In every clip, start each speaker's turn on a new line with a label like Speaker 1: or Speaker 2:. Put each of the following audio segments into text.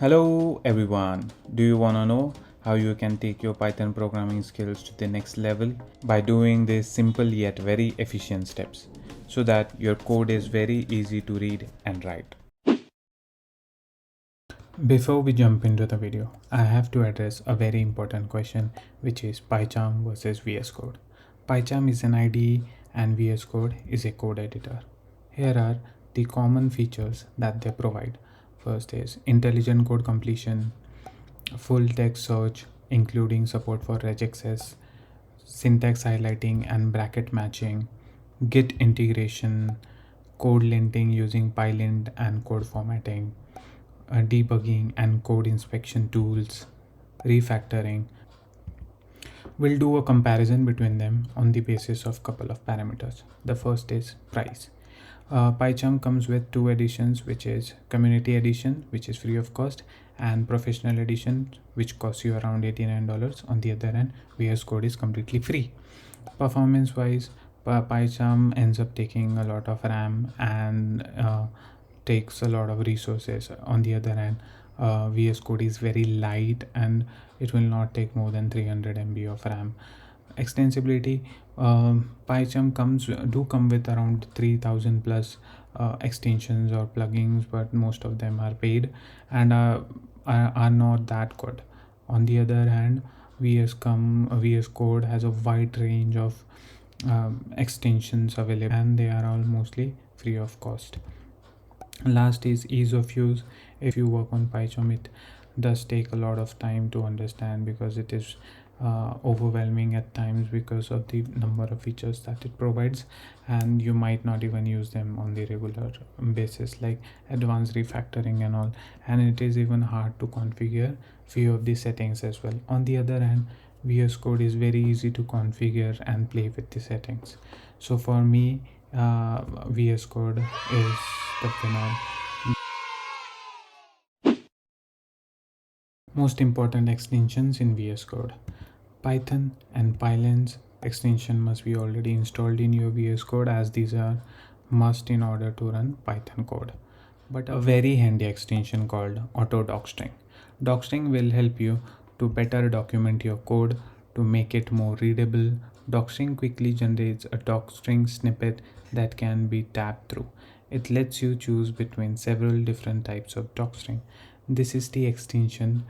Speaker 1: Hello everyone. Do you want to know how you can take your Python programming skills to the next level by doing these simple yet very efficient steps so that your code is very easy to read and write? Before we jump into the video, I have to address a very important question, which is Pycharm versus VS Code. Pycharm is an IDE and VS Code is a code editor. Here are the common features that they provide. First is intelligent code completion, full text search including support for regexes, syntax highlighting and bracket matching, git integration, code linting using pylint and code formatting, debugging and code inspection tools, refactoring. We'll do a comparison between them on the basis of couple of parameters. The first is price. Pycharm comes with two editions, which is Community Edition, which is free of cost, and Professional Edition, which costs you around $89. On the other hand, VS Code is completely free. Performance wise, Pycharm ends up taking a lot of RAM and takes a lot of resources. On the other hand, VS Code is very light and it will not take more than 300 MB of RAM. Extensibility, Pycharm come with around 3000 plus extensions or plugins, but most of them are paid and are not that good. On the other hand, VS Code has a wide range of extensions available and they are all mostly free of cost. Last is ease of use. If you work on Pycharm, it does take a lot of time to understand because it is overwhelming at times because of the number of features that it provides, and you might not even use them on the regular basis, like advanced refactoring and all, and it is even hard to configure few of the settings as well. On the other hand, VS Code is very easy to configure and play with the settings. So for me, VS Code is the winner. Most important extensions in VS Code. Python and Pylons extension must be already installed in your VS Code, as these are must in order to run Python code. But a very handy extension called auto docstring. Docstring will help you to better document your code to make it more readable. Docstring quickly generates a docstring snippet that can be tabbed through. It lets you choose between several different types of docstring. This is the extension.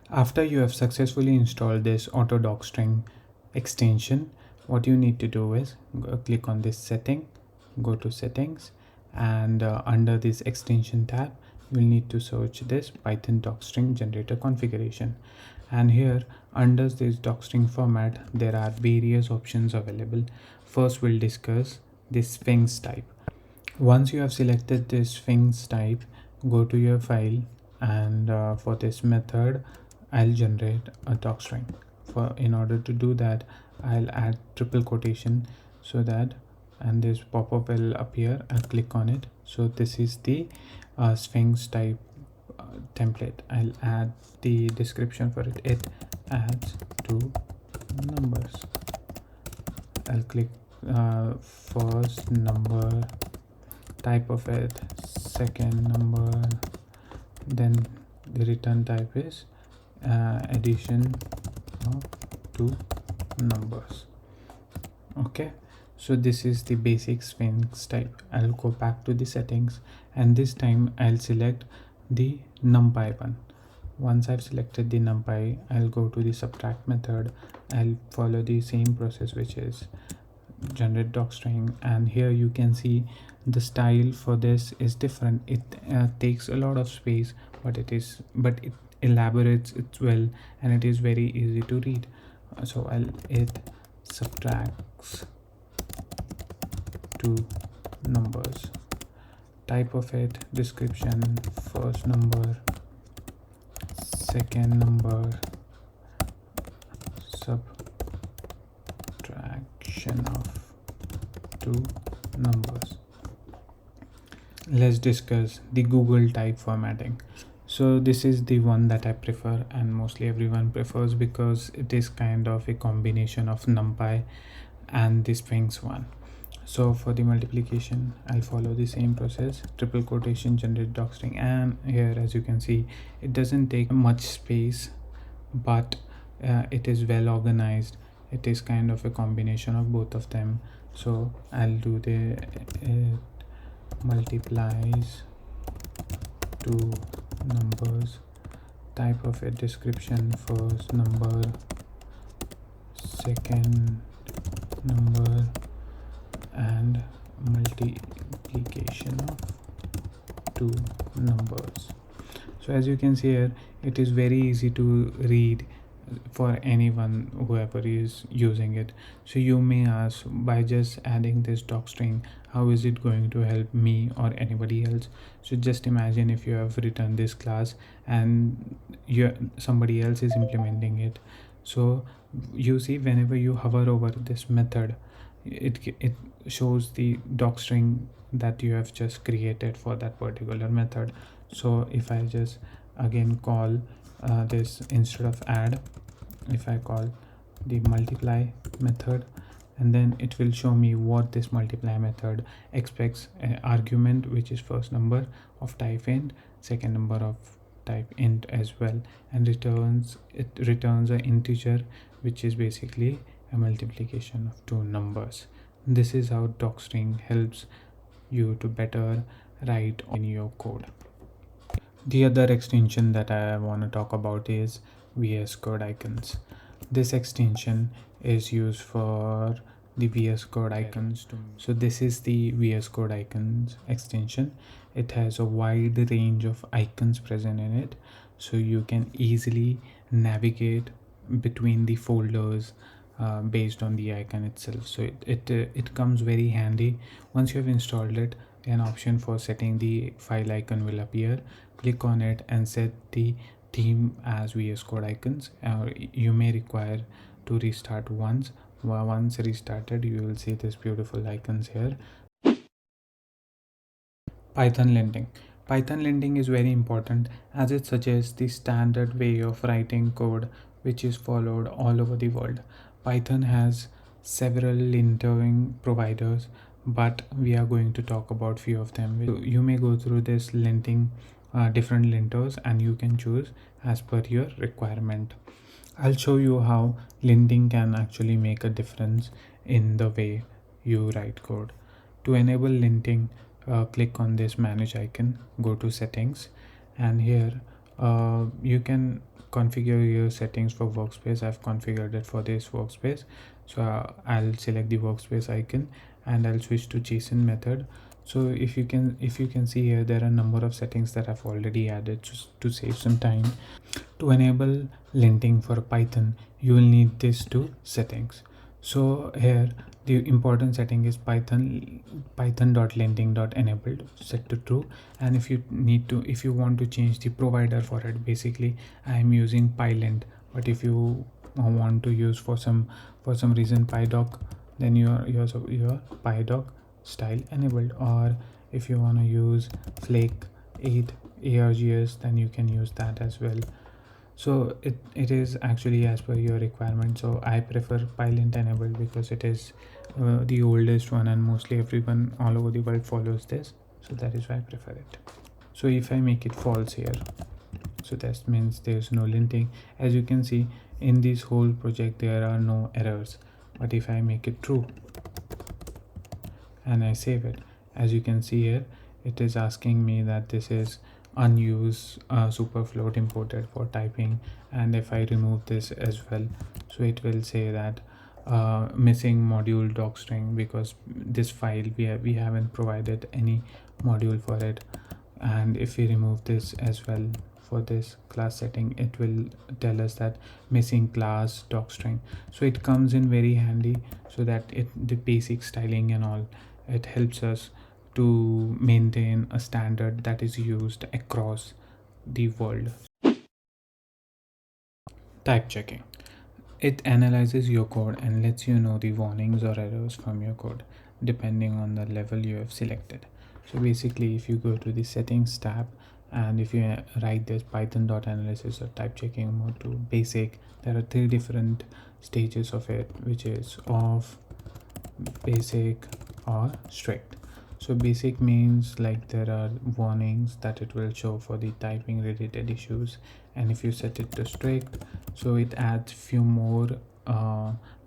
Speaker 1: After you have successfully installed this auto docstring extension, what you need to do is click on this setting, go to settings, and under this extension tab you'll need to search this Python docstring generator configuration, and here under this docstring format there are various options available. First we'll discuss this Sphinx type. Once you have selected this Sphinx type, go to your file, and for this method I'll generate a docstring. In order to do that, I'll add triple quotation so that, and this pop-up will appear. I'll click on it. So this is the Sphinx type template. I'll add the description for it. It adds two numbers. I'll click first number, type of it second number, then the return type is addition of two numbers. Okay, so this is the basic Sphinx type. I'll go back to the settings, and this time I'll select the numpy one. Once I've selected the numpy, I'll go to the subtract method. I'll follow the same process, which is generate docstring, and here you can see the style for this is different. It takes a lot of space, but it elaborates it well, and it is very easy to read. So it subtracts two numbers, type of it description, first number, second number, subtraction of two numbers. Let's discuss the Google type formatting. So this is the one that I prefer, and mostly everyone prefers, because it is kind of a combination of numpy and the Sphinx one. So for the multiplication, I'll follow the same process, triple quotation, generate docstring, and here as you can see, it doesn't take much space, but it is well organized. It is kind of a combination of both of them. So I'll do the multiplies two numbers, type of a description, first number, second number, and multiplication of two numbers. So as you can see here, it is very easy to read for anyone whoever is using it. So you may ask, by just adding this docstring, how is it going to help me or anybody else? So just imagine if you have written this class and somebody else is implementing it. So you see, whenever you hover over this method, it shows the docstring that you have just created for that particular method. So if I just again call this, instead of add, if I call the multiply method, and then it will show me what this multiply method expects: an argument which is first number of type int, second number of type int as well, and returns an integer which is basically a multiplication of two numbers. This is how docstring helps you to better write in your code. The other extension that I want to talk about is VSCode icons. This extension is used for the VSCode icons too. So this is the VSCode icons extension. It has a wide range of icons present in it, so you can easily navigate between the folders based on the icon itself. So it comes very handy. Once you have installed it, an option for setting the file icon will appear. Click on it and set the theme as VSCode icons. You may require to restart once. Once restarted, you will see these beautiful icons here. Python linting. Python linting is very important as it suggests the standard way of writing code which is followed all over the world. Python has several linting providers, but we are going to talk about few of them. You may go through this linting, different linters, and you can choose as per your requirement. I'll show you how linting can actually make a difference in the way you write code. To enable linting, click on this manage icon, go to settings, and here you can configure your settings for workspace. I've configured it for this workspace, so I'll select the workspace icon and I'll switch to JSON method. So if you can see here, there are a number of settings that I've already added just to save some time. To enable linting for Python, you will need these two settings. So here the important setting is python.linting.enabled, set to true. And if you want to change the provider for it, basically I am using pylint, but if you want to use for some reason pydoc, then your pydoc style enabled. Or if you want to use flake 8 args, then you can use that as well. So it is actually as per your requirement. So I prefer pylint enabled because it is the oldest one and mostly everyone all over the world follows this, so that is why I prefer it. So if I make it false here, so that means there's no linting. As you can see, in this whole project there are no errors. But if I make it true and I save it, as you can see here, it is asking me that this is unused super float imported for typing. And if I remove this as well, so it will say that missing module docstring, because this file we haven't provided any module for it. And if we remove this as well for this class setting, it will tell us that missing class docstring. So it comes in very handy, so that the basic styling and all, it helps us to maintain a standard that is used across the world. Type checking. It analyzes your code and lets you know the warnings or errors from your code depending on the level you have selected. So basically, if you go to the settings tab and if you write this python.analysis or type checking mode to basic, there are 3 different stages of it, which is off, basic, or strict. So basic means like there are warnings that it will show for the typing related issues, and if you set it to strict, so it adds few more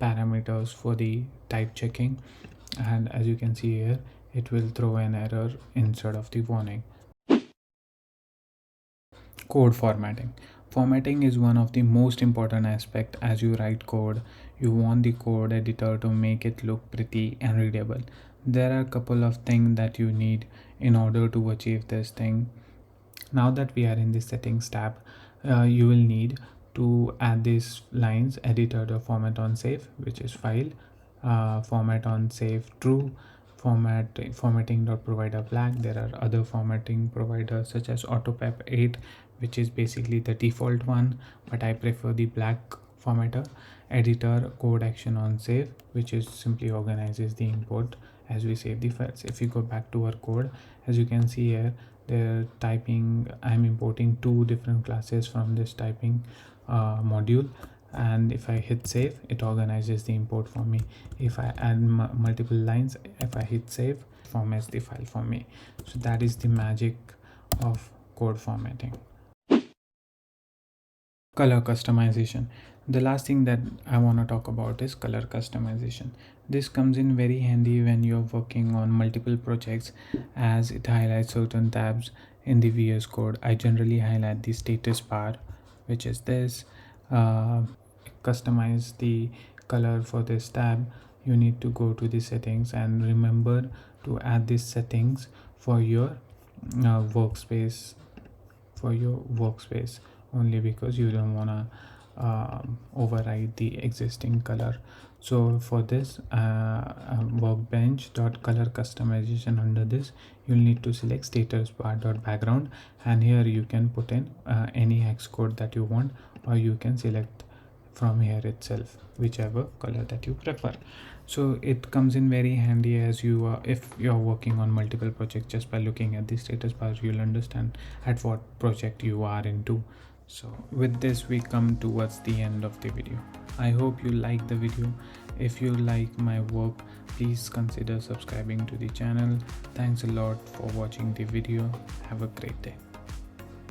Speaker 1: parameters for the type checking, and as you can see here, it will throw an error instead of the warning. Code formatting. Formatting is one of the most important aspect. As you write code, you want the code editor to make it look pretty and readable. There are a couple of things that you need in order to achieve this thing. Now that we are in the settings tab, you will need to add these lines: editor to format on save, which is file, format on save true, formatting dot provider black. There are other formatting providers such as autopep 8, which is basically the default one, but I prefer the black formatter. Editor code action on save, which is simply organizes the import as we save the files. If you go back to our code, as you can see here, the typing, I'm importing two different classes from this typing module, and if I hit save, it organizes the import for me. If I add multiple lines, if I hit save, it formats the file for me. So that is the magic of code formatting. Color customization. The last thing that I want to talk about is color customization. This comes in very handy when you're working on multiple projects, as it highlights certain tabs in the VS Code. I generally highlight the status bar, which is this. Customize the color for this tab. You need to go to the settings and remember to add these settings for your workspace only, because you don't want to override the existing color. So for this workbench dot color customization, under this you'll need to select status bar dot background, and here you can put in any hex code that you want, or you can select from here itself whichever color that you prefer. So it comes in very handy as you if you're working on multiple projects. Just by looking at the status bar, you'll understand at what project you are into. So with this, we come towards the end of the video. I hope you like the video. If you like my work, please consider subscribing to the channel. Thanks a lot for watching the video. Have a great day.